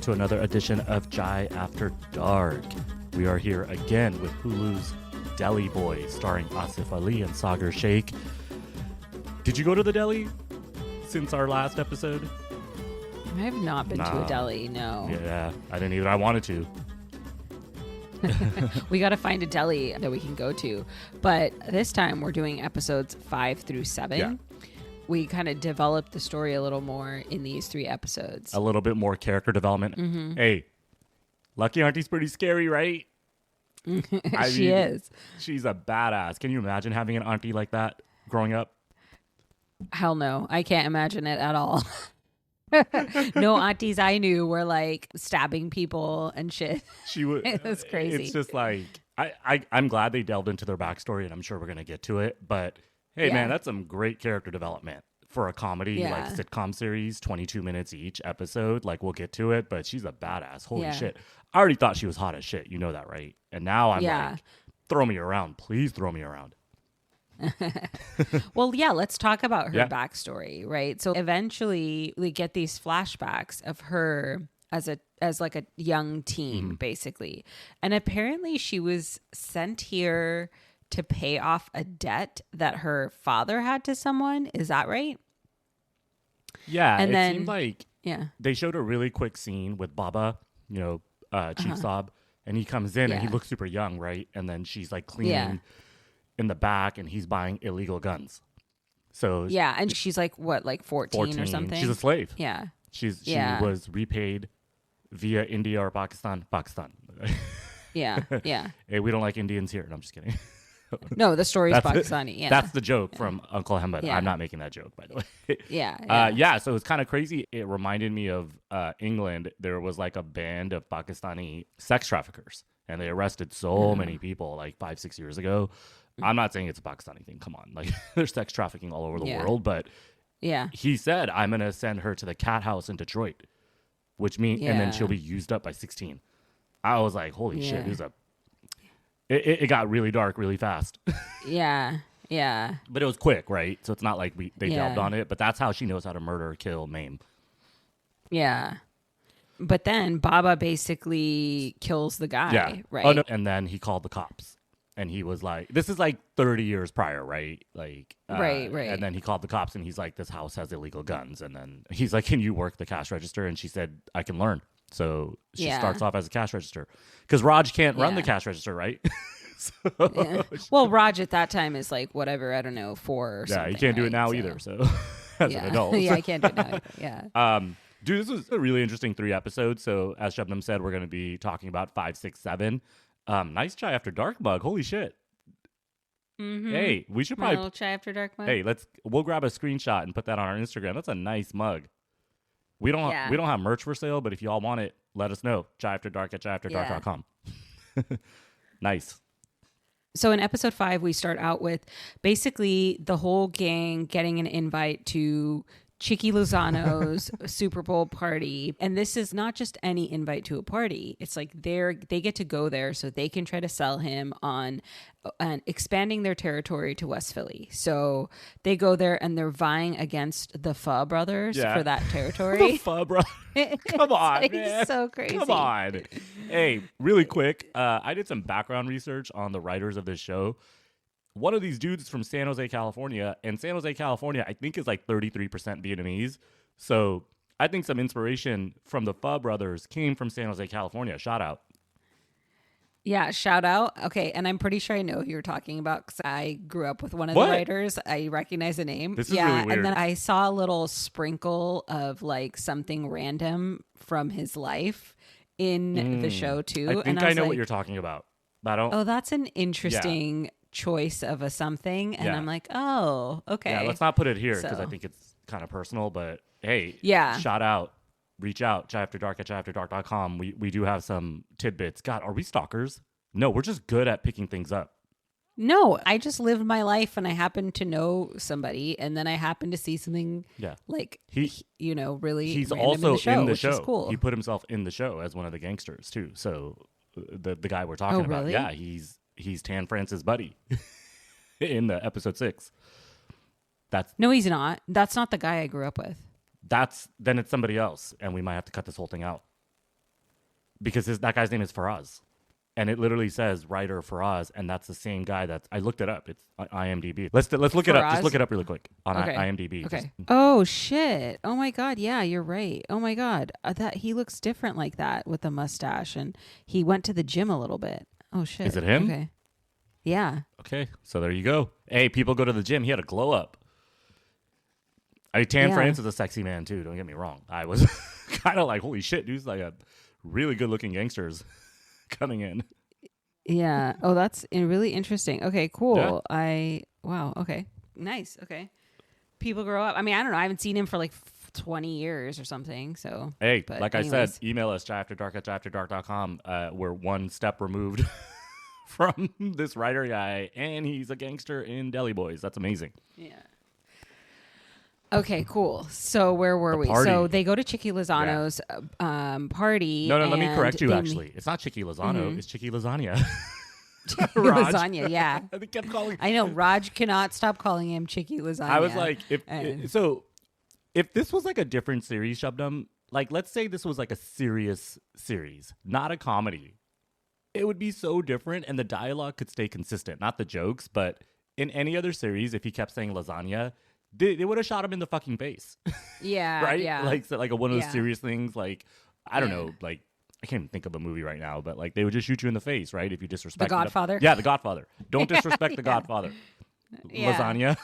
to another edition of Jai After Dark. We are here again with Hulu's Deli Boys, starring Asif Ali and Sagar Sheikh. Did you go to the deli since our last episode? I have not been to a deli, no. Yeah, I didn't even. I wanted to. We got to find a deli that we can go to. But this time we're doing episodes 5 through 7. Yeah. We kind of developed the story a little more in these 3 episodes. A little bit more character development. Mm-hmm. Hey, Lucky Auntie's pretty scary, right? She is. She's a badass. Can you imagine having an auntie like that growing up? Hell no. I can't imagine it at all. No aunties I knew were like stabbing people and shit. She would. It was crazy. It's just like, I'm glad they delved into their backstory, and I'm sure we're going to get to it. But hey, man, that's some great character development for a comedy, like sitcom series, 22 minutes each episode. Like, we'll get to it, but she's a badass. Holy shit. I already thought she was hot as shit. You know that, right? And now I'm like, throw me around. Please throw me around. Well, yeah, let's talk about her backstory, right? So eventually we get these flashbacks of her as like a young teen, basically. And apparently she was sent here to pay off a debt that her father had to someone. Is that right? Yeah, and it seemed like they showed a really quick scene with Baba, Chief Saab, and he comes in and he looks super young, right? And then she's like cleaning in the back, and he's buying illegal guns. So and she's like what, like 14 or something? She's a slave. Yeah. She was repaid via India or Pakistan. Yeah. Hey, we don't like Indians here. No, I'm just kidding. No, the story's Pakistani. Yeah. That's the joke from Uncle Ahmed. Yeah. I'm not making that joke, by the way. Yeah. So it's kind of crazy. It reminded me of England. There was like a band of Pakistani sex traffickers, and they arrested so many people like 5-6 years ago. I'm not saying it's a Pakistani thing. Come on. Like, there's sex trafficking all over the world. But he said, I'm going to send her to the cat house in Detroit, which means, and then she'll be used up by 16. I was like, holy shit. It got really dark really fast. Yeah. But it was quick, right? So it's not like they delved on it. But that's how she knows how to murder, kill, maim. Yeah. But then Baba basically kills the guy, right? Oh, no. And then he called the cops. And he was like, this is like 30 years prior, right? Like, right. And then he called the cops, and he's like, this house has illegal guns. And then he's like, can you work the cash register? And she said, I can learn. So she starts off as a cash register. Because Raj can't run the cash register, right? Well, Raj at that time is like, whatever, I don't know, 4 or something. Yeah, he can't do it now either. So as an adult. Yeah, I can't do it now. Yeah. Dude, this was a really interesting 3 episodes. So as Shabnam said, we're going to be talking about 5, 6, 7. Nice Chai After Dark mug. Holy shit. Mm-hmm. Hey, we should probably... little Chai After Dark mug? Hey, we'll grab a screenshot and put that on our Instagram. That's a nice mug. We don't have merch for sale, but if you all want it, let us know. chaiafterdark@chaiafterdark.com. Nice. So in episode 5, we start out with basically the whole gang getting an invite to Chicky Lozano's Super Bowl party. And this is not just any invite to a party. It's like they get to go there so they can try to sell him on expanding their territory to West Philly. So they go there and they're vying against the Pho brothers for that territory. The Pho brothers. Come on, man. So crazy. Come on. Hey, really quick. I did some background research on the writers of this show. One of these dudes is from San Jose, California, and San Jose, California, I think is like 33% Vietnamese. So I think some inspiration from the Pho brothers came from San Jose, California. Shout out. Yeah, shout out. Okay, and I'm pretty sure I know who you're talking about because I grew up with one of the writers. I recognize the name. This is really weird. And then I saw a little sprinkle of like something random from his life in the show too. I think I know what you're talking about. But I don't... Oh, that's an interesting... choice of a something, and I'm like, oh, okay. Yeah, let's not put it here because I think it's kind of personal, but hey, shout out, reach out, chaiafterdark@chaiafterdark.com. We do have some tidbits. God, are we stalkers? No, we're just good at picking things up. No, I just lived my life and I happened to know somebody, and then I happened to see something like, really he's random also in the show, in the which show. Is cool. He put himself in the show as one of the gangsters too. So the guy we're talking about, he's Tan France's buddy in the episode 6. No, he's not. That's not the guy I grew up with. Then it's somebody else, and we might have to cut this whole thing out. because that guy's name is Faraz. And it literally says writer Faraz, and that's the same guy I looked it up. It's IMDb. Let's look it up. Just look it up really quick on IMDb. Okay. Oh shit! Oh my god! Yeah, you're right. Oh my god, that he looks different like that with the mustache, and he went to the gym a little bit. Oh shit! Is it him? Okay. Yeah. Okay, so there you go. Hey, people go to the gym. He had a glow up. Tan France is a sexy man too. Don't get me wrong. I was kind of like, holy shit, dude's like a really good looking gangsters coming in. Yeah. Oh, that's really interesting. Okay, cool. Yeah. Wow. Okay. Nice. Okay. People grow up. I mean, I don't know. I haven't seen him for like 20 years or something. So, hey, like I said, email us chaiafterdark@chaiafterdark.com. We're one step removed from this writer guy, and he's a gangster in Deli Boys. That's amazing. Yeah. Okay, cool. So where were we? Party. So they go to Chicky Lozano's party. No, let me correct you, actually. It's not Chicky Lozano. It's Chicky Lasagna. Chicky Lasagna, yeah. They kept calling. I know. Raj cannot stop calling him Chicky Lasagna. I was like, if this was like a different series, Shabnam, like let's say this was like a serious series, not a comedy, it would be so different, and the dialogue could stay consistent, not the jokes. But in any other series, if he kept saying lasagna, they would have shot him in the fucking face. Yeah. Right? Yeah. Like one of those serious things. Like, I don't know. Like, I can't even think of a movie right now, but like they would just shoot you in the face, right? If you disrespect The Godfather. Yeah, The Godfather. Don't disrespect The Godfather. Yeah. Lasagna.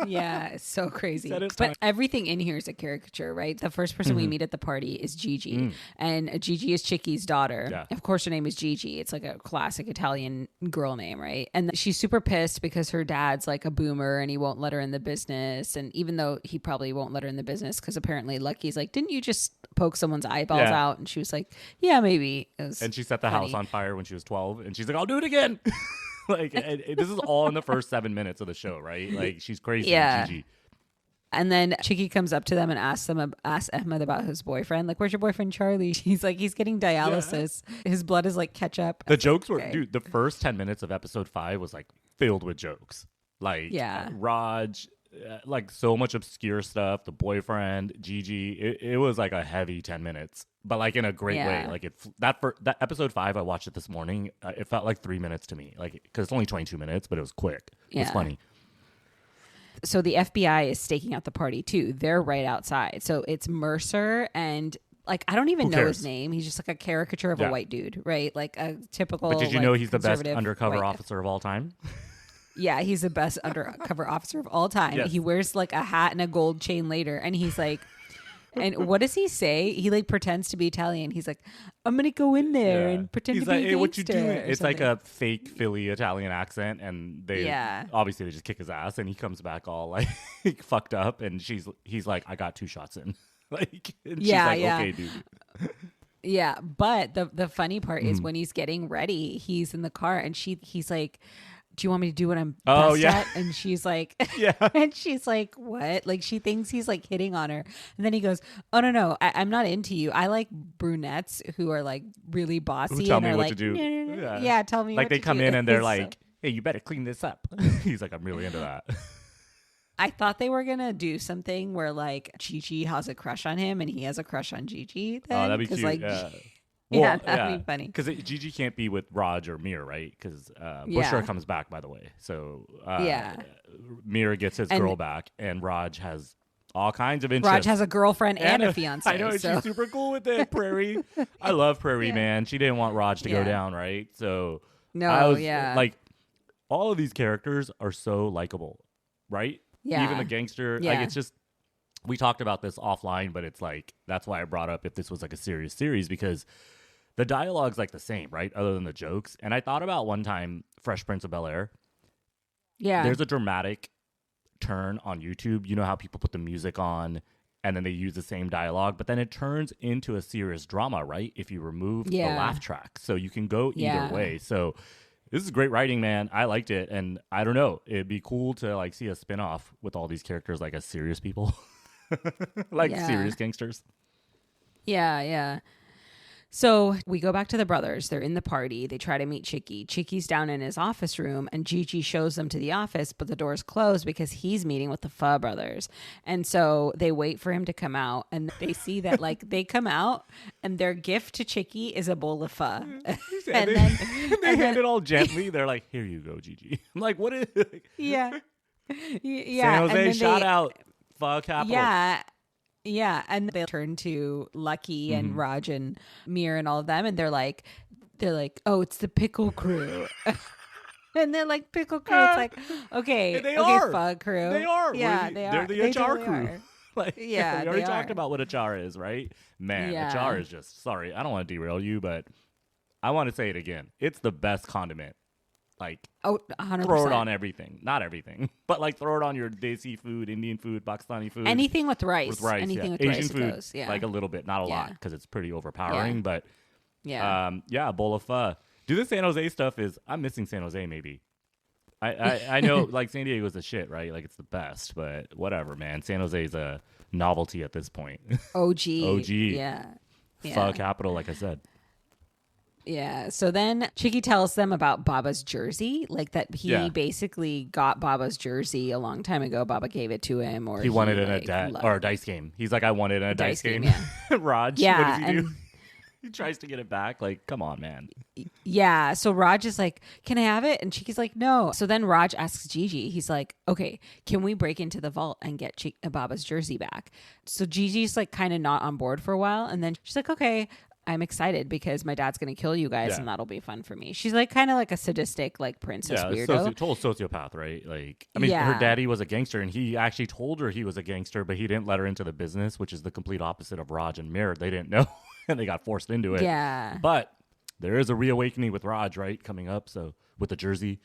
Yeah, it's so crazy. But But everything in here is a caricature, right? The first person we meet at the party is Gigi. And Gigi is Chicky's daughter. Yeah. Of course, her name is Gigi. It's like a classic Italian girl name, right? And she's super pissed because her dad's like a boomer and he won't let her in the business. And even though he probably won't let her in the business because apparently Lucky's like, didn't you just poke someone's eyeballs out? And she was like, yeah, maybe. And she set the house on fire when she was 12. And she's like, I'll do it again. Like, this is all in the first 7 minutes of the show, right? Like, she's crazy. Yeah. Gigi. And then Chicky comes up to them and asks Ahmed about his boyfriend. Like, where's your boyfriend, Charlie? He's like, he's getting dialysis. Yeah. His blood is like ketchup. The jokes were, dude, the first 10 minutes of episode 5 was like filled with jokes. Like, Raj, like so much obscure stuff. The boyfriend, Gigi. It was like a heavy 10 minutes, but like in a great way. Like that episode 5, I watched it this morning. It felt like 3 minutes to me, like because it's only 22 minutes, but it was quick. It was funny. So the FBI is staking out the party too. They're right outside. So it's Mercer and like I don't even know his name. He's just like a caricature of a white dude, right? Like a typical. But did you know he's the best undercover officer of all time? Yeah, he's the best undercover officer of all time. Yes. He wears like a hat and a gold chain later, and he's like, and what does he say? He like pretends to be Italian. He's like, I'm gonna go in there and pretend to be a gangster. Hey, what you doing? It's like a fake Philly Italian accent, and they obviously they just kick his ass, and he comes back all like fucked up, and he's like, I got 2 shots in, like, and she's like, okay, dude. Yeah, but the funny part is when he's getting ready, he's in the car, and he's like, do you want me to do what I'm best at? And she's like, and she's like, what? Like she thinks he's like hitting on her. And then he goes, oh, no, I'm not into you. I like brunettes who are like really bossy. Who tell and me are what like, to do. Yeah, tell me like what they to come do. in and they're like, hey, you better clean this up. He's like, I'm really into that. I thought they were going to do something where like Gigi has a crush on him and he has a crush on Gigi. Then, oh, that'd be cute. Like, well, that'd be funny. Because Gigi can't be with Raj or Mir, right? Because Bushra comes back, by the way. So Mir gets his girl back, and Raj has all kinds of interests. Raj has a girlfriend and a fiance. I know, she's super cool with it, Prairie. I love Prairie, man. She didn't want Raj to go down, right? So like, all of these characters are so likable, right? Yeah. Even the gangster. Like, it's just, we talked about this offline, but it's like, that's why I brought up if this was like a serious series, because the dialogue's like the same, right? Other than the jokes. And I thought about one time Fresh Prince of Bel-Air. Yeah. There's a dramatic turn on YouTube. You know how people put the music on and then they use the same dialogue, but then it turns into a serious drama, right? If you remove the laugh track. So you can go either way. So this is great writing, man. I liked it. And I don't know, it'd be cool to like see a spinoff with all these characters like as serious people. Like serious gangsters. Yeah. So we go back to the brothers. They're in the party. They try to meet Chicky. Chicky's down in his office room, and Gigi shows them to the office, but the door's closed because he's meeting with the Pho brothers. And so they wait for him to come out, and they see that like they come out, and their gift to Chicky is a bowl of pho. They hand it all gently. They're like, "Here you go, Gigi." I'm like, "What is?" Yeah. San Jose, shout out, Pho capital. Yeah, and they turn to Lucky and Raj and Mir and all of them, and they're like, "Oh, it's the pickle crew," and they're like, "Pickle crew." It's like, okay, Pho crew. They are. Yeah, they are. They're the HR crew. Are. Like, Yeah, we already they talked are. about what HR is, right? Man, Yeah. HR is just sorry. I don't want to derail you, but I want to say it again. It's the best condiment. Like, 100%. throw it on everything. Not everything, but like throw it on your desi food, Indian food, Pakistani food. Anything with rice. With rice, Anything yeah. with Asian rice food, goes. Yeah. like a little bit, not a lot, because it's pretty overpowering. Yeah. But Yeah. a bowl of pho. Do the San Jose stuff is I'm missing San Jose maybe. I know like San Diego's the shit, right? Like it's the best, but whatever, man. San Jose's a novelty at this point. OG. OG. Yeah. Pho capital, like I said. Yeah. So then Chicky tells them about Baba's jersey, like that he basically got Baba's jersey a long time ago. Baba gave it to him, or he won it in like, a dice game. He's like, I won it in a dice game. Yeah. Raj, Yeah, what does he do? and- He tries to get it back. Like, come on, man. Yeah. So Raj is like, "Can I have it?" And Chicky's like, "No." So then Raj asks Gigi, he's like, "Okay, can we break into the vault and get Baba's jersey back?" So Gigi's like kind of not on board for a while. And then she's like, "Okay, I'm excited because my dad's going to kill you guys and that'll be fun for me." She's like kind of like a sadistic, like princess weirdo. Total sociopath, right? Like, I mean, her daddy was a gangster and he actually told her he was a gangster, but he didn't let her into the business, which is the complete opposite of Raj and Mir. They didn't know and they got forced into it. Yeah. But there is a reawakening with Raj, right? Coming up. So with the jersey.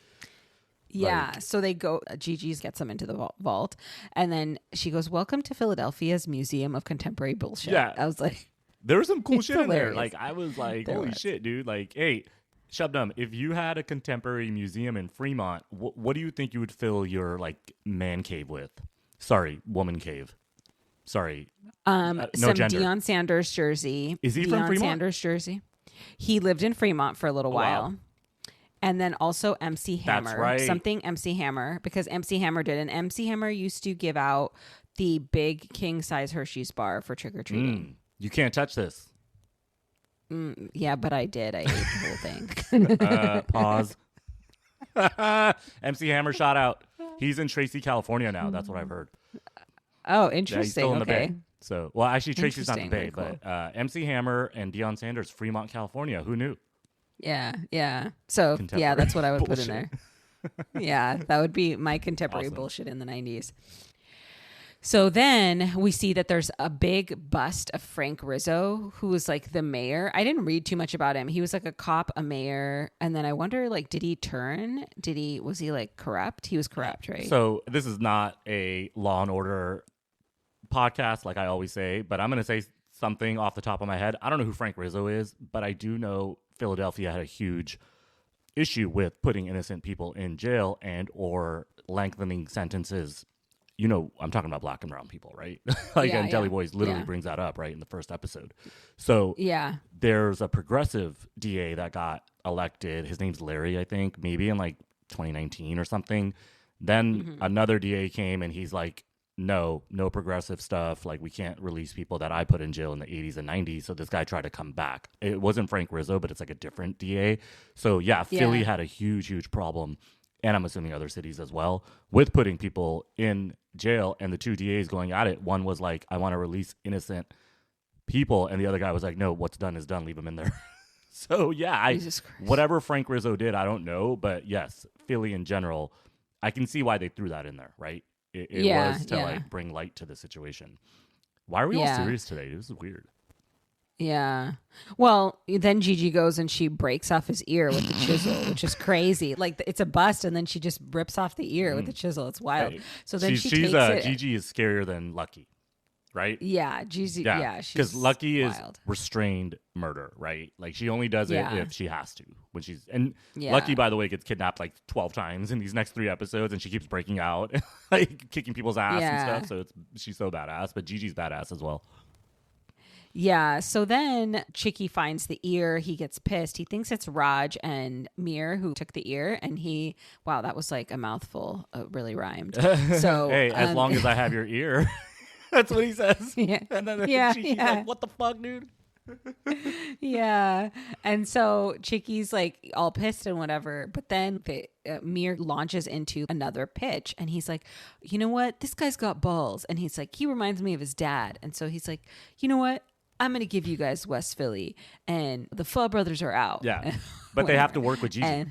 Yeah. Like, So they go, Gigi's gets them into the vault. And then she goes, "Welcome to Philadelphia's Museum of Contemporary Bullshit." Yeah. I was like, there was some cool It's shit in there. hilarious. Like, I was like, There holy was. shit, dude. Like, hey, Shabnam, if you had a contemporary museum in Fremont, what do you think you would fill your, like, man cave with? Sorry, woman cave. Sorry. No some gender. Deion Sanders jersey. Is he from Deion Fremont? Sanders jersey. He lived in Fremont for a little while. wow. And then also MC Hammer. That's right. Something MC Hammer, because MC Hammer did. And MC Hammer used to give out the big king size Hershey's bar for trick or treating. You can't touch this. Yeah, but I did. I ate the whole thing. Pause. MC Hammer shot out. He's in Tracy, California now. That's what I've heard. Oh, Yeah, interesting. he's still in the Okay. Bay. So, well, actually, Tracy's not the Interesting. Bay, Very but MC Hammer and Deion Sanders, Fremont, California. Who knew? Yeah, yeah. So, yeah, Contemporary that's what I would put in bullshit. there. Yeah, that would be my contemporary Awesome. bullshit in the 90s. So then we see that there's a big bust of Frank Rizzo, who was like the mayor. I didn't read too much about him. He was like a cop, a mayor. And then I wonder, like, did he turn? Was he like corrupt? He was corrupt, right? So this is not a Law and Order podcast, like I always say, but I'm going to say something off the top of my head. I don't know who Frank Rizzo is, but I do know Philadelphia had a huge issue with putting innocent people in jail and or lengthening sentences. You know, I'm talking about black and brown people, right? Like, Yeah, and Deli yeah, Boys literally yeah. brings that up, right, in the first episode. So Yeah. there's a progressive DA that got elected. His name's Larry, I think, maybe in like 2019 or something. Then another DA came and he's like, no progressive stuff. Like, we can't release people that I put in jail in the 80s and 90s. So this guy tried to come back. It wasn't Frank Rizzo, but it's like a different DA. So yeah, Philly had a huge problem, and I'm assuming other cities as well, with putting people in jail, and the two DAs going at it. One was like, I want to release innocent people, and the other guy was like, no, what's done is done, leave them in there. So yeah, Jesus Christ. whatever Frank Rizzo did, I don't know, but yes, Philly in general, I can see why they threw that in there, right? It was to like bring light to the situation. Why are we all serious today? This is weird. Yeah. Well, then Gigi goes and she breaks off his ear with the chisel, which is crazy. Like, it's a bust, and then she just rips off the ear with the chisel. It's wild. Hey, So then she takes it. Gigi is scarier than Lucky, right? Yeah, Gigi. Yeah, she's because Lucky wild. is restrained murder, right? Like, she only does it if she has to. When she's Yeah. Lucky, by the way, gets kidnapped like 12 times in these next 3 episodes, and she keeps breaking out, like kicking people's ass and stuff. So she's so badass. But Gigi's badass as well. Yeah. So then Chicky finds the ear. He gets pissed. He thinks it's Raj and Mir who took the ear. And wow, that was like a mouthful. It really rhymed. So, hey, as long as I have your ear. That's what he says. Yeah. And then Chicky's like, what the fuck, dude? Yeah. And so Chicky's like all pissed and whatever. But then Mir launches into another pitch. And he's like, you know what? This guy's got balls. And he's like, he reminds me of his dad. And so he's like, you know what? I'm going to give you guys West Philly. And the Pho brothers are out. Yeah. But they have to work with Gigi,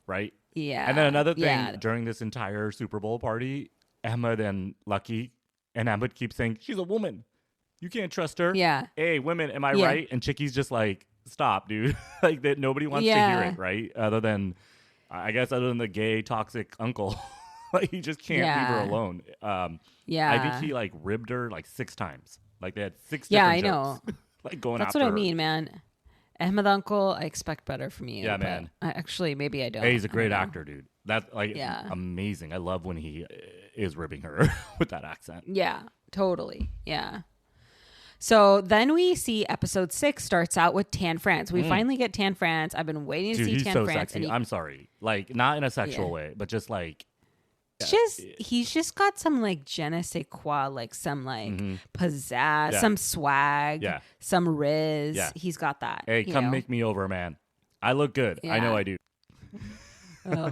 right? Yeah. And then another thing, during this entire Super Bowl party, Ahmed and Lucky and Ahmed keep saying, she's a woman. You can't trust her. Yeah. Hey, women, am I right? And Chicky's just like, stop, dude. Like, that nobody wants to hear it, right? Other than the gay, toxic uncle. Like, he just can't leave her alone. I think he, like, ribbed her, like, 6 times. Like, they had 6 different jokes. Know. Like, going That's after what I her. mean, man. Ahmed Uncle, I expect better from you. Yeah, man. Actually, maybe I don't. Hey, he's a great actor, dude. That's, like, amazing. I love when he is ribbing her with that accent. Yeah, totally. Yeah. So then we see episode 6 starts out with Tan France. We finally get Tan France. I've been waiting to see Tan France. He's so sexy. I'm sorry. Like, not in a sexual way, but just like... he's just got some like je ne sais quoi, like some like pizzazz, some swag, some riz. Yeah. He's got that. Hey, come make me over, man. I look good. Yeah. I know I do.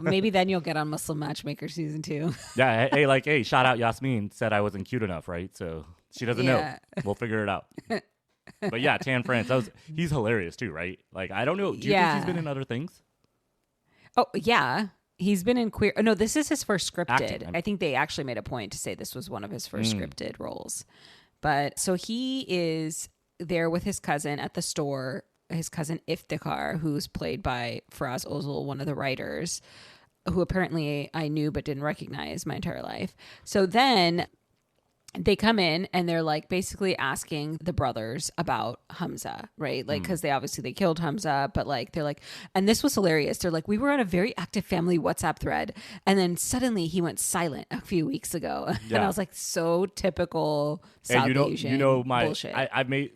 Maybe then you'll get on Muslim Matchmaker season 2. Yeah. Hey, shout out Yasmin, said I wasn't cute enough, right? So she doesn't know. We'll figure it out. But yeah, Tan France, he's hilarious too, right? Like, I don't know. Do you think he's been in other things? Oh, yeah. He's been in queer. Oh, no, this is his first scripted. I think they actually made a point to say this was one of his first scripted roles. But so he is there with his cousin at the store, his cousin Iftikhar, who's played by Faraz Ozul, one of the writers, who apparently I knew but didn't recognize my entire life. So then they come in and they're like basically asking the brothers about Hamza, right? Like, because they killed Hamza, but like they're like, and this was hilarious. They're like, we were on a very active family WhatsApp thread, and then suddenly he went silent a few weeks ago, and I was like, so typical South Asian bullshit. I've made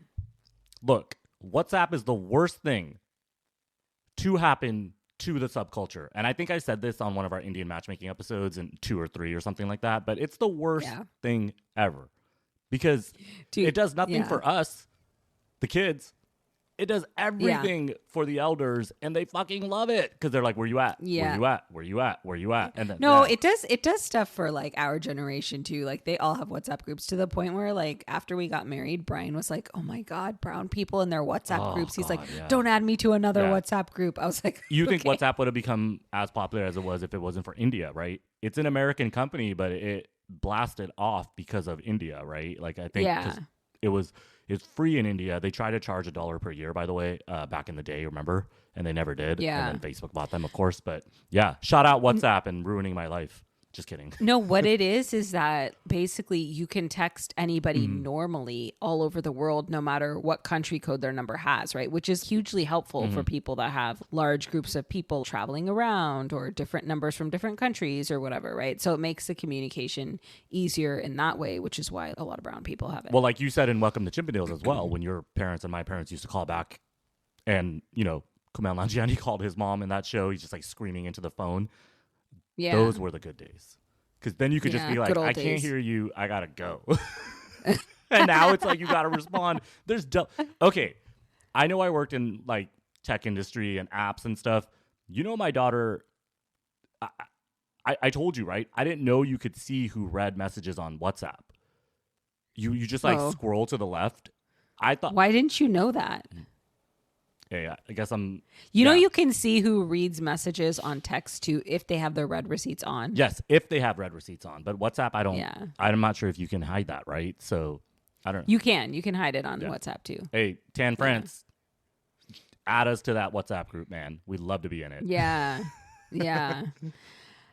look. WhatsApp is the worst thing to happen to the subculture. And I think I said this on one of our Indian matchmaking episodes in 2 or 3 or something like that, but it's the worst thing ever because it does nothing for us, the kids. It does everything for the elders, and they fucking love it because they're like, where you at? Yeah. Where you at? Where you at? Where you at? And then it does stuff for like our generation too. Like, they all have WhatsApp groups, to the point where like after we got married, Brian was like, oh my God, brown people in their WhatsApp groups. He's like, don't add me to another WhatsApp group. I was like, you think WhatsApp would have become as popular as it was if it wasn't for India, right? It's an American company, but it blasted off because of India, right? Like, I think it's free in India. They tried to charge $1 per year, by the way, back in the day, remember? And they never did. Yeah. And then Facebook bought them, of course. But yeah, shout out WhatsApp and ruining my life. Just kidding. No, what it is that basically you can text anybody normally all over the world, no matter what country code their number has, right? Which is hugely helpful for people that have large groups of people traveling around or different numbers from different countries or whatever, right? So it makes the communication easier in that way, which is why a lot of brown people have it. Well, like you said in Welcome to Chippendales as well, when your parents and my parents used to call back and, you know, Kumail Nanjiani called his mom in that show. He's just like screaming into the phone. Yeah. Those were the good days. Because then you could just be like, I can't hear you. I got to go. And now it's like you got to respond. Okay. I know I worked in like tech industry and apps and stuff. You know, my daughter, I told you, right? I didn't know you could see who read messages on WhatsApp. You just like scroll to the left. I thought. Why didn't you know that? Yeah, I guess I'm... You know you can see who reads messages on text too if they have their read receipts on. Yes, if they have read receipts on. But WhatsApp, I don't... Yeah. I'm not sure if you can hide that, right? So, I don't know. You can hide it on WhatsApp too. Hey, Tan France, add us to that WhatsApp group, man. We'd love to be in it. Yeah, yeah.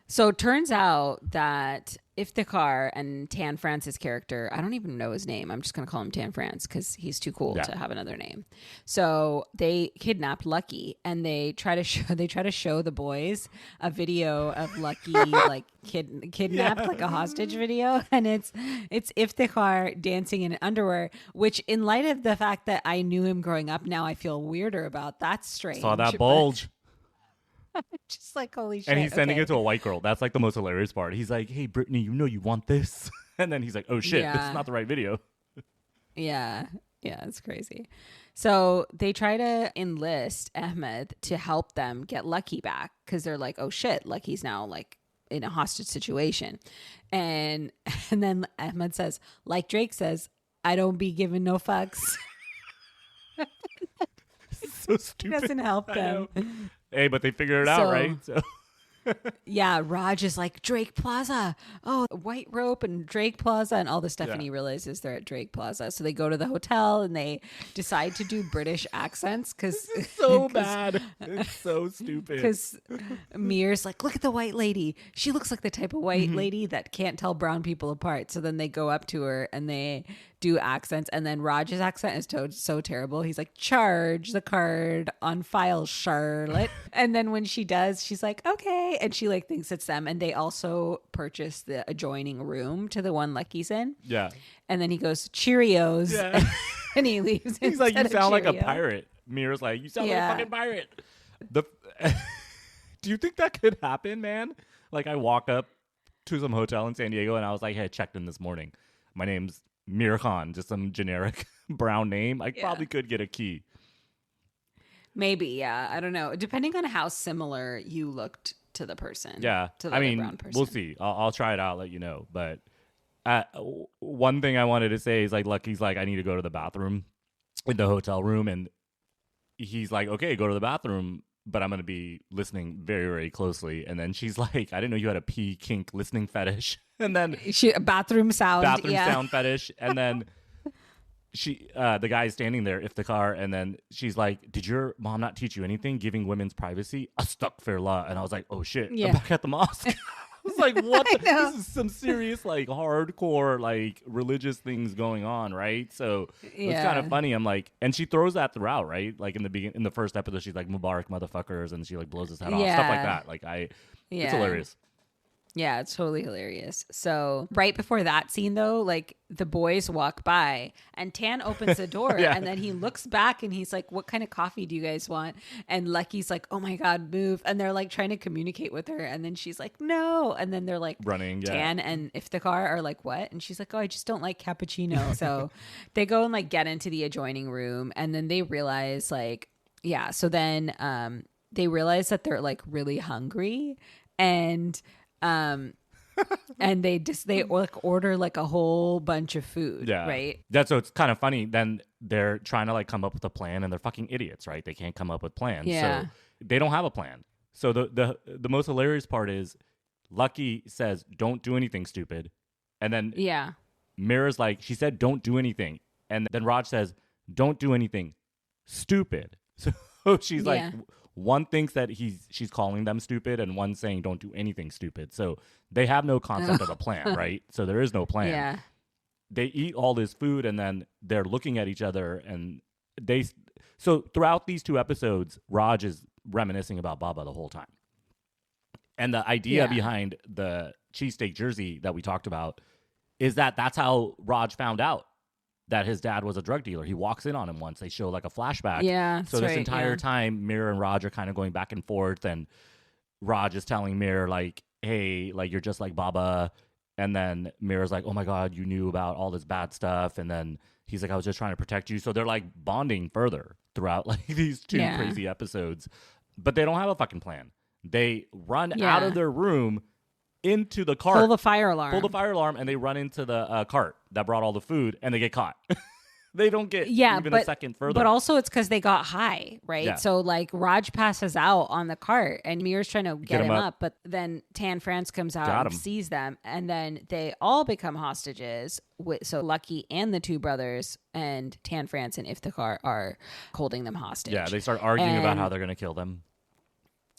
So it turns out that Iftikhar and Tan France's character, I don't even know his name. I'm just going to call him Tan France because he's too cool to have another name. So they kidnapped Lucky, and they try to show the boys a video of Lucky like kidnapped, like a hostage video, and it's Iftikhar dancing in underwear. Which, in light of the fact that I knew him growing up, now I feel weirder about. That's strange. Saw that bulge. Just like, holy shit. And he's sending it to a white girl. That's like the most hilarious part. He's like, hey, Brittany, you know you want this. And then he's like, oh, shit, this is not the right video. Yeah. Yeah, it's crazy. So they try to enlist Ahmed to help them get Lucky back because they're like, oh, shit, Lucky's now like in a hostage situation. And then Ahmed says, like Drake says, I don't be giving no fucks. So stupid. He doesn't help them. Hey, but they figured it out, right? So. Yeah, Raj is like, Drake Plaza. Oh, White Rope and Drake Plaza and all this stuff. Yeah. And he realizes they're at Drake Plaza. So they go to the hotel and they decide to do British accents because it's so bad. It's so stupid. Because Mir's like, look at the white lady. She looks like the type of white lady that can't tell brown people apart. So then they go up to her and they do accents. And then Raj's accent is so terrible. He's like, charge the card on file, Charlotte. And then when she does, she's like, okay. And she like thinks it's them. And they also purchase the adjoining room to the one Lucky's in. Yeah. And then he goes, Cheerios. Yeah. And he leaves. He's like, you sound like a pirate. Mir's like, you sound like a fucking pirate. Do you think that could happen, man? Like, I walk up to some hotel in San Diego and I was like, hey, I checked in this morning. My name's Mir Khan, just some generic brown name. I probably could get a key. Maybe, yeah. I don't know. Depending on how similar you looked to the person. Yeah. To the brown person. We'll see. I'll try it out, let you know. But one thing I wanted to say is, like, Lucky's like, I need to go to the bathroom in the hotel room. And he's like, okay, go to the bathroom, but I'm going to be listening very, very closely. And then she's like, I didn't know you had a pee kink listening fetish. And then a bathroom sound fetish. And then the guy is standing there, Iftikhar, and then she's like, did your mom not teach you anything? Giving women's privacy? Astaghfirullah. And I was like, oh shit, I'm back at the mosque. I was like, what? This is some serious, like, hardcore, like, religious things going on, right? So it's kind of funny. I'm like, and she throws that throughout, right? Like in the first episode, she's like, Mubarak motherfuckers, and she like blows his head off, stuff like that. Like it's hilarious. Yeah, it's totally hilarious. So right before that scene, though, like the boys walk by and Tan opens the door and then he looks back and he's like, what kind of coffee do you guys want? And Lucky's like, oh my God, move. And they're like trying to communicate with her. And then she's like, no. And then they're like running. Tan and Iftikhar are like, what? And she's like, oh, I just don't like cappuccino. So they go and like get into the adjoining room and then they realize like, so then they realize that they're like really hungry and they like order like a whole bunch of food, right? So it's kind of funny. Then they're trying to like come up with a plan, and they're fucking idiots, right? They can't come up with plans, so they don't have a plan. So the most hilarious part is Lucky says, "Don't do anything stupid," and then Mira's like, she said, "Don't do anything," and then Raj says, "Don't do anything stupid." So she's like. One thinks that she's calling them stupid, and one saying don't do anything stupid. So they have no concept of a plan, right? So there is no plan. Yeah. They eat all this food, and then they're looking at each other, and so throughout these two episodes, Raj is reminiscing about Baba the whole time. And the idea behind the cheesesteak jersey that we talked about is that that's how Raj found out that his dad was a drug dealer. He walks in on him once. They show like a flashback. Yeah. So this entire time, Mir and Raj are kind of going back and forth, and Raj is telling Mir like, "Hey, like you're just like Baba," and then Mir's like, "Oh my God, you knew about all this bad stuff," and then he's like, "I was just trying to protect you." So they're like bonding further throughout like these two crazy episodes, but they don't have a fucking plan. They run out of their room. Into the cart. Pull the fire alarm. And they run into the cart that brought all the food, and they get caught. They don't get even a second further. But also it's because they got high, right? Yeah. So like Raj passes out on the cart, and Mir's trying to get him up. But then Tan France comes out and sees them, and then they all become hostages. So Lucky and the two brothers and Tan France and Iftikhar are holding them hostage. Yeah, they start arguing about how they're going to kill them.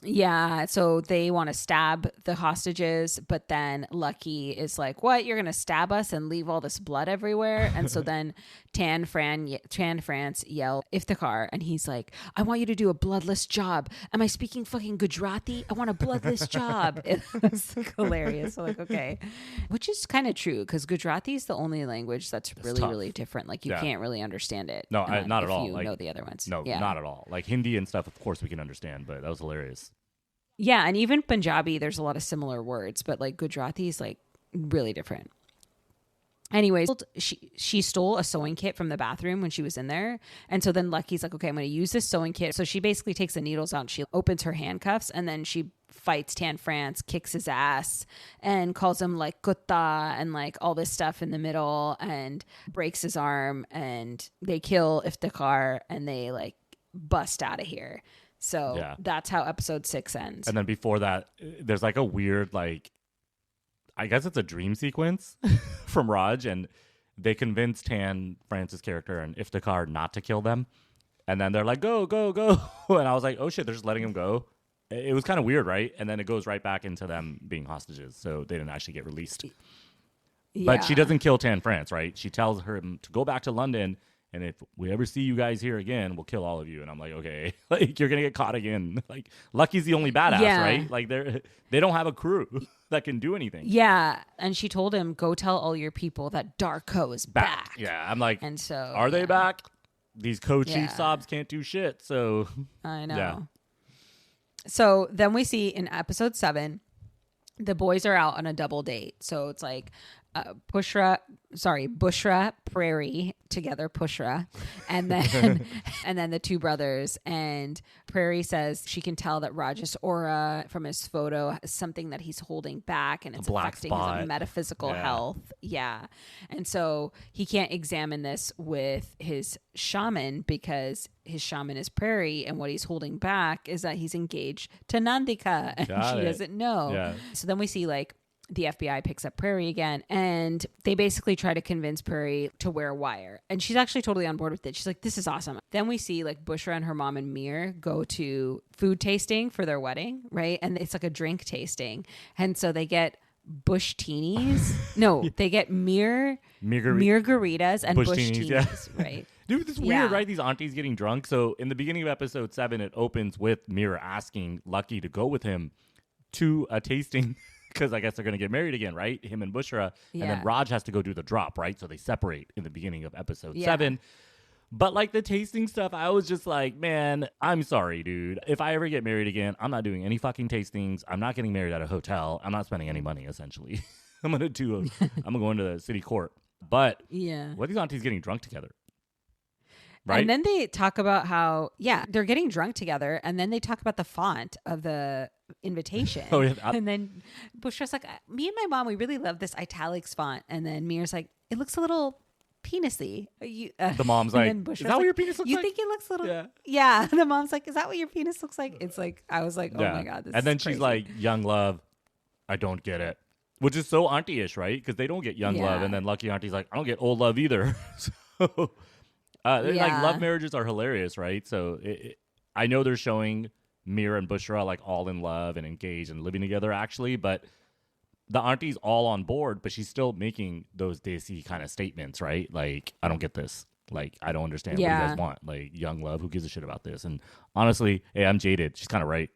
Yeah, so they want to stab the hostages, but then Lucky is like, "What? You're gonna stab us and leave all this blood everywhere?" And so then Tan France yell Iftikhar, and he's like, "I want you to do a bloodless job. Am I speaking fucking Gujarati? I want a bloodless job." It was hilarious. So like, okay, which is kind of true because Gujarati is the only language that's really tough. really different. Like you can't really understand it. No, not at all. You like, know the other ones. No, Yeah. not at all. Like Hindi and stuff, of course we can understand, but that was hilarious. Yeah, and even Punjabi, there's a lot of similar words, but like Gujarati is like really different. Anyways, she stole a sewing kit from the bathroom when she was in there. And so then Lucky's like, okay, I'm going to use this sewing kit. So she basically takes the needles out and she opens her handcuffs and then she fights Tan France, kicks his ass and calls him like kutta and like all this stuff in the middle and breaks his arm and they kill Iftikhar and they like bust out of here. So that's how episode 6 ends. And then before that, there's like a weird, like, I guess it's a dream sequence from Raj, and they convince Tan France's character and Iftikhar not to kill them. And then they're like, go, go, go. And I was like, oh shit, they're just letting him go. It was kind of weird, right? And then it goes right back into them being hostages. So they didn't actually get released. Yeah. But she doesn't kill Tan France, right? She tells him to go back to London. And if we ever see you guys here again, we'll kill all of you. And I'm like, okay, like you're gonna get caught again. Like Lucky's the only badass, right? Like they don't have a crew that can do anything. Yeah, and she told him, go tell all your people that Darko is back. Yeah, I'm like, and so are they back? These co-chief sobs can't do shit. So I know. Yeah. So then we see in episode 7, the boys are out on a double date. So it's like Bushra, Prairie together, Bushra, and then and then the two brothers. And Prairie says she can tell that Raj's aura from his photo is something that he's holding back, and it's affecting his metaphysical health. Yeah, and so he can't examine this with his shaman because his shaman is Prairie, and what he's holding back is that he's engaged to Nandika, and she doesn't know. Yeah. So then we see like the FBI picks up Prairie again, and they basically try to convince Prairie to wear a wire. And she's actually totally on board with it. She's like, this is awesome. Then we see like Bushra and her mom and Mir go to food tasting for their wedding, right? And it's like a drink tasting. And so they get Bush-tinis. No, they get Mir-garitas and Bush-tinis, right? Dude, it's weird, right? These aunties getting drunk. So in the beginning of episode 7, it opens with Mir asking Lucky to go with him to a tasting because I guess they're going to get married again, right? Him and Bushra. Yeah. And then Raj has to go do the drop, right? So they separate in the beginning of episode 7. But like the tasting stuff, I was just like, man, I'm sorry, dude. If I ever get married again, I'm not doing any fucking tastings. I'm not getting married at a hotel. I'm not spending any money, essentially. I'm going to go into the city court. But what are these aunties getting drunk together? Right? And then they talk about how, they're getting drunk together. And then they talk about the font of the invitation. And then Bushra's like, me and my mom, we really love this italics font. And then Mir's like, it looks a little penis-y. The mom's like, is that what your penis looks like? You think it looks a little... Yeah. The mom's like, is that what your penis looks like? It's like, I was like, oh my God, this is And then crazy. she's like, young love, I don't get it. Which is so auntie-ish, right? Because they don't get young love. And then Lucky Auntie's like, I don't get old love either. So... like love marriages are hilarious, right? So I know they're showing Mir and Bushra like all in love and engaged and living together actually, but the auntie's all on board, but she's still making those desi kind of statements, right? Like, I don't get this. Like, I don't understand what you guys want. Like, young love, who gives a shit about this? And honestly, hey, I'm jaded. She's kind of right.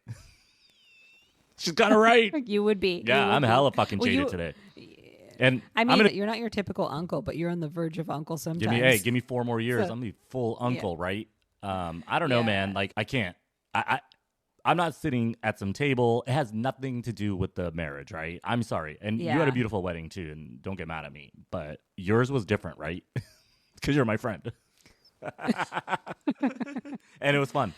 She's kind of right. You would be. Yeah, I'm hella fucking jaded today. And I mean, you're not your typical uncle, but you're on the verge of uncle sometimes. Give me 4 more years. I'm the full uncle, right? I don't know, man. Like, I can't. I'm not sitting at some table. It has nothing to do with the marriage, right? I'm sorry. And you had a beautiful wedding, too, and don't get mad at me. But yours was different, right? Because you're my friend. And it was fun.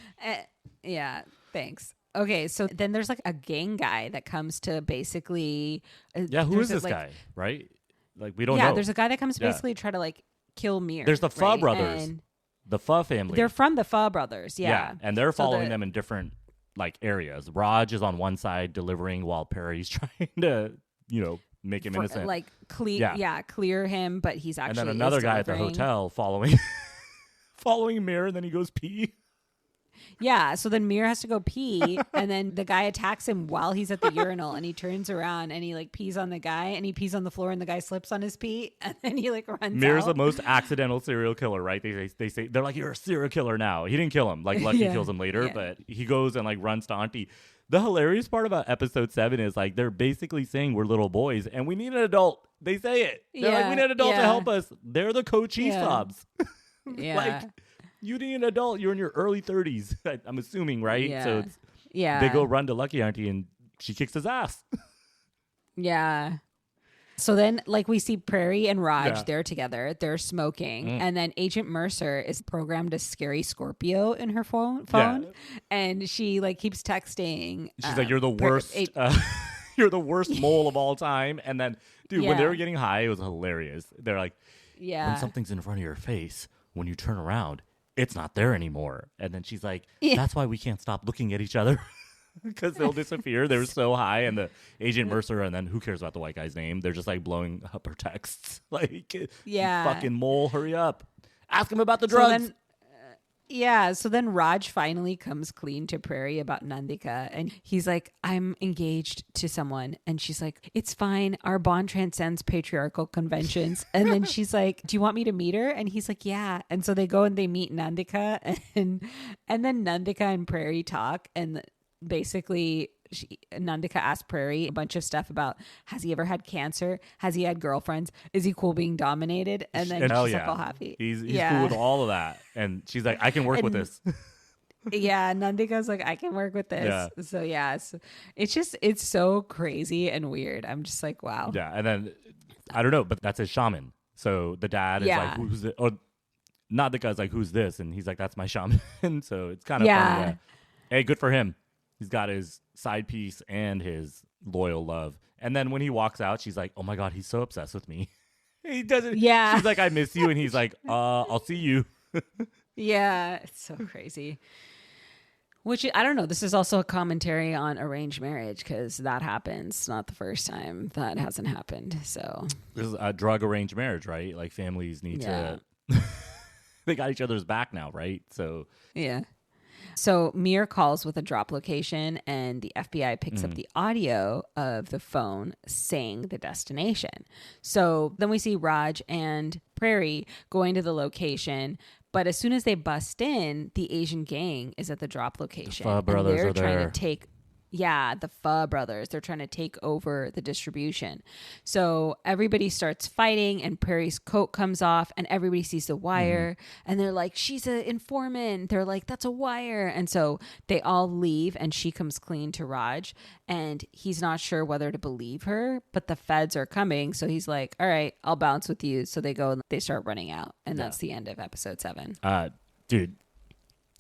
Thanks. Okay, so then there's like a gang guy that comes to basically... who is this guy, right? Like, we don't know. Yeah, there's a guy that comes to basically try to like kill Mir. There's the Pho brothers, the Pho family. They're from the Pho brothers, and they're following them in different like areas. Raj is on one side delivering while Perry's trying to, make him innocent. Like, clear him, but he's actually... And then another guy at the hotel following Mir, and then he goes pee. Yeah, so then Mir has to go pee, and then the guy attacks him while he's at the urinal, and he turns around and he like pees on the guy, and he pees on the floor, and the guy slips on his pee, and then he like runs Mir's out. the most accidental serial killer, right? They say they're like, you're a serial killer now. He didn't kill him, like Lucky kills him later, but he goes and like runs to Auntie. The hilarious part about episode 7 is like they're basically saying we're little boys and we need an adult. They say it. They're like, we need an adult to help us. They're the coachee sobs. Like, you need an adult. You're in your early 30s. I'm assuming, right? Yeah. So it's, they go run to Lucky Auntie and she kicks his ass. Yeah. So then, like, we see Prairie and Raj, they're together, they're smoking, and then Agent Mercer is programmed as Scary Scorpio in her phone, and she, like, keeps texting. She's like, you're the worst, you're the worst mole of all time. And then, dude, when they were getting high, it was hilarious. They're like, when something's in front of your face, when you turn around, it's not there anymore. And then she's like, that's why we can't stop looking at each other. Because they'll disappear. They're so high, and the Agent Mercer, and then who cares about the white guy's name? They're just like blowing up her texts. Like, fucking mole, hurry up. Ask him about the drugs. So then Raj finally comes clean to Prairie about Nandika, and he's like, I'm engaged to someone. And she's like, it's fine. Our bond transcends patriarchal conventions. And then she's like, do you want me to meet her? And he's like, yeah. And so they go and they meet Nandika, and then Nandika and Prairie talk, and basically Nandika asked Prairie a bunch of stuff about, has he ever had cancer? Has he had girlfriends? Is he cool being dominated? And then she's like all happy. He's cool with all of that. And she's like, I can work with this. Nandika's like, I can work with this. So it's so crazy and weird. I'm just like, wow. Yeah. And then I don't know, but that's his shaman. So the dad is like, who's it? Or Nandika's like, who's this? And he's like, that's my shaman. And so it's kind of funny. Yeah. Hey, good for him. He's got his side piece and his loyal love. And then when he walks out, she's like, oh my God, he's so obsessed with me. He doesn't. Yeah. She's like, I miss you. And he's like, I'll see you. Yeah. It's so crazy. Which, I don't know. This is also a commentary on arranged marriage, because that happens. Not the first time that hasn't happened. So this is a drug arranged marriage, right? Like families need to, they got each other's back now, right? So yeah. So Mir calls with a drop location, and the FBI picks up the audio of the phone saying the destination. So then we see Raj and Prairie going to the location, but as soon as they bust in, the Asian gang is at the drop location. The brothers they're are trying there. to take the Pho brothers. They're trying to take over the distribution. So everybody starts fighting, and Prairie's coat comes off, and everybody sees the wire, and they're like, she's an informant. They're like, that's a wire. And so they all leave, and she comes clean to Raj, and he's not sure whether to believe her, but the feds are coming. So he's like, all right, I'll bounce with you. So they go and they start running out. And that's the end of episode 7. Dude,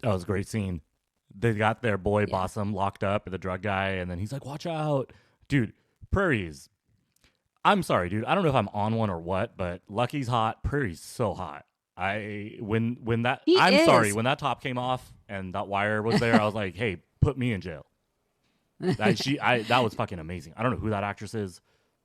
that was a great scene. They got their boy Bossum locked up, the drug guy, and then he's like, watch out. Dude, Prairie's, I'm sorry, dude. I don't know if I'm on one or what, but Lucky's hot. Prairie's so hot. When that top came off and that wire was there, I was like, hey, put me in jail. That was fucking amazing. I don't know who that actress is.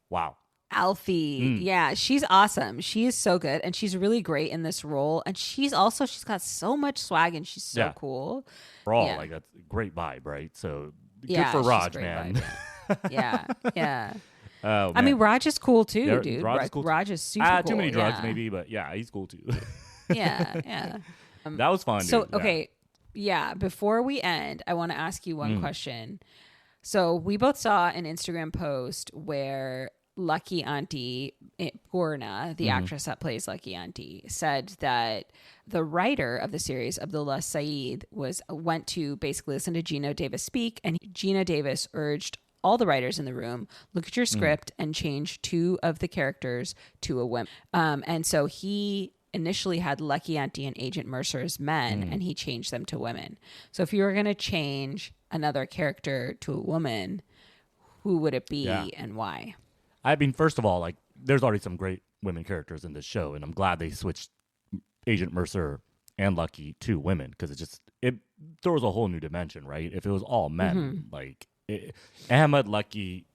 Wow. Alfie. Yeah, she's awesome. She is so good, and she's really great in this role. And she's got so much swag, and she's so cool. Overall, like, that's a great vibe, right? So good for Raj, man. Vibe, yeah. Oh, I mean, Raj is cool too, dude. Raj is cool. Raj is super cool. Too many drugs, maybe, but yeah, he's cool too. Yeah. That was fun. So, dude. okay. Yeah. Before we end, I want to ask you one question. So we both saw an Instagram post where Lucky Auntie, Purna, the actress that plays Lucky Auntie, said that the writer of the series, Abdullah Saeed, went to basically listen to Gina Davis speak, and Gina Davis urged all the writers in the room, look at your script and change 2 of the characters to a woman. And so he initially had Lucky Auntie and Agent Mercer as men, and he changed them to women. So if you were going to change another character to a woman, who would it be and why? I mean, first of all, like, there's already some great women characters in this show, and I'm glad they switched Agent Mercer and Lucky to women, because it throws a whole new dimension, right? If it was all men, Ahmed, Lucky,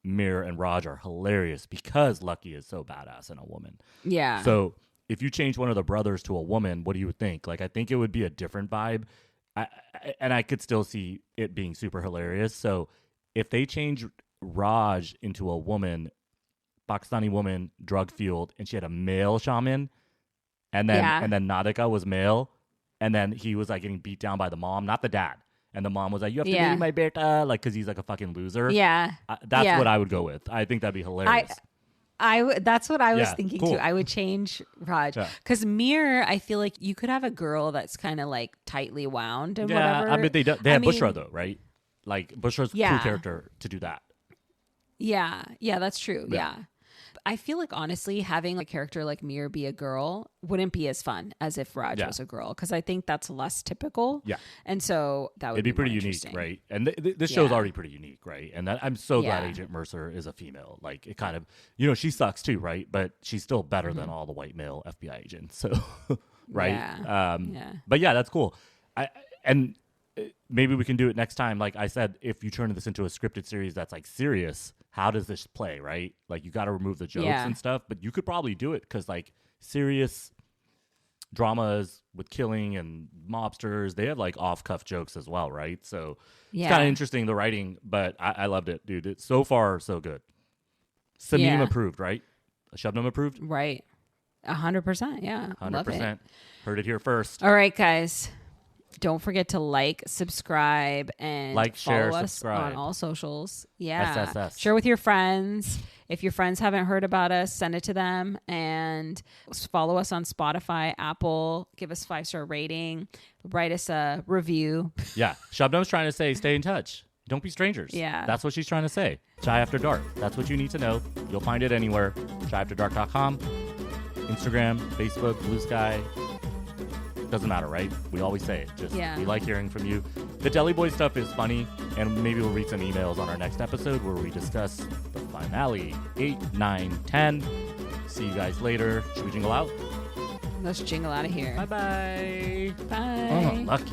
Mir, and Raj are hilarious because Lucky is so badass and a woman. Yeah. So if you change one of the brothers to a woman, what do you think? Like, I think it would be a different vibe. and I could still see it being super hilarious. So if they change Raj into a woman, Pakistani woman, drug fueled, and she had a male shaman, and then Nadika was male, and then he was like getting beat down by the mom, not the dad. And the mom was like, "You have to be my beta," like because he's like a fucking loser. Yeah, that's what I would go with. I think that'd be hilarious. That's what I was thinking cool. too. I would change Raj because Mir. I feel like you could have a girl that's kind of like tightly wound and whatever. I mean they have Bushra though, right? Like Bushra's cool character to do that. Yeah, that's true. Yeah. I feel like honestly having a character like Mir be a girl wouldn't be as fun as if Raj was a girl because I think that's less typical. Yeah, and so that would be pretty unique, right? And this show's already pretty unique, right? And I'm so glad Agent Mercer is a female. Like it kind of, she sucks too, right? But she's still better than all the white male FBI agents. So, right? But yeah, that's cool. And maybe we can do it next time. Like I said, if you turn this into a scripted series that's like serious, how does this play, right? Like you got to remove the jokes and stuff, but you could probably do it because like serious dramas with killing and mobsters, they have like off-cuff jokes as well, right? So it's kind of interesting, the writing, but I loved it, dude. It's so far so good. Sameem approved, right? Shabnam approved? Right. 100%, yeah. 100%. Love it. Heard it here first. All right, guys. Don't forget to subscribe, and share, follow us subscribe on all socials. Yeah. SSS. Share with your friends. If your friends haven't heard about us, send it to them, and follow us on Spotify, Apple. Give us 5-star rating. Write us a review. Yeah. Shabnam's trying to say stay in touch. Don't be strangers. Yeah. That's what she's trying to say. Chai After Dark. That's what you need to know. You'll find it anywhere. ChaiAfterDark.com. Instagram, Facebook, Blue Sky. Doesn't matter, right? We always say it. Just we like hearing from you. The Deli Boys stuff is funny, and maybe we'll read some emails on our next episode where we discuss the finale 8, 9, 10. See you guys later. Should we jingle out? Let's jingle out of here. Bye-bye. Bye. Oh, lucky.